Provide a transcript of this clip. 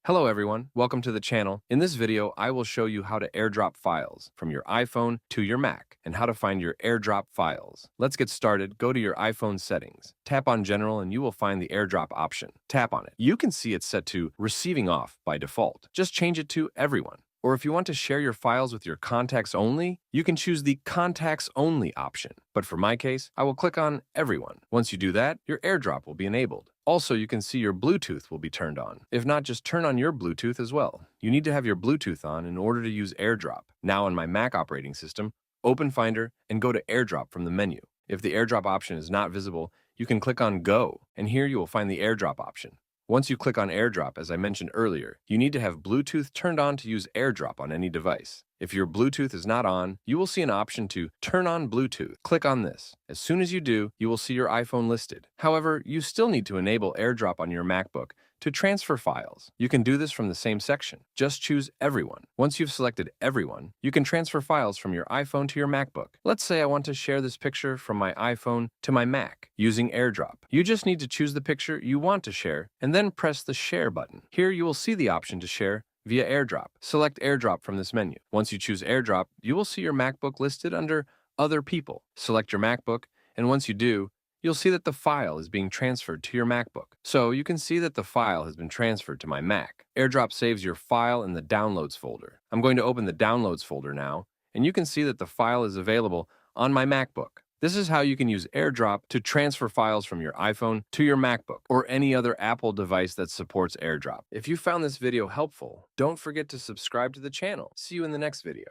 Hello everyone, welcome to the channel. In this video, I will show you how to AirDrop files from your iPhone to your Mac and how to find your AirDrop files. Let's get started. Go to your iPhone settings. Tap on General and you will find the AirDrop option. Tap on it. You can see it's set to Receiving Off by default. Just change it to Everyone. Or if you want to share your files with your contacts only, you can choose the Contacts Only option. But for my case, I will click on Everyone. Once you do that, your AirDrop will be enabled. Also, you can see your Bluetooth will be turned on. If not, just turn on your Bluetooth as well. You need to have your Bluetooth on in order to use AirDrop. Now on my Mac operating system, open Finder and go to AirDrop from the menu. If the AirDrop option is not visible, you can click on Go, and here you will find the AirDrop option. Once you click on AirDrop, as I mentioned earlier, you need to have Bluetooth turned on to use AirDrop on any device. If your Bluetooth is not on, you will see an option to turn on Bluetooth. Click on this. As soon as you do, you will see your iPhone listed. However, you still need to enable AirDrop on your MacBook to transfer files. You can do this from the same section. Just choose Everyone. Once you've selected Everyone, you can transfer files from your iPhone to your MacBook. Let's say I want to share this picture from my iPhone to my Mac using AirDrop. You just need to choose the picture you want to share and then press the Share button. Here you will see the option to share via AirDrop. Select AirDrop from this menu. Once you choose AirDrop, you will see your MacBook listed under Other People. Select your MacBook, and once you do, you'll see that the file is being transferred to your MacBook. So you can see that the file has been transferred to my Mac. AirDrop saves your file in the Downloads folder. I'm going to open the Downloads folder now, and you can see that the file is available on my MacBook. This is how you can use AirDrop to transfer files from your iPhone to your MacBook or any other Apple device that supports AirDrop. If you found this video helpful, don't forget to subscribe to the channel. See you in the next video.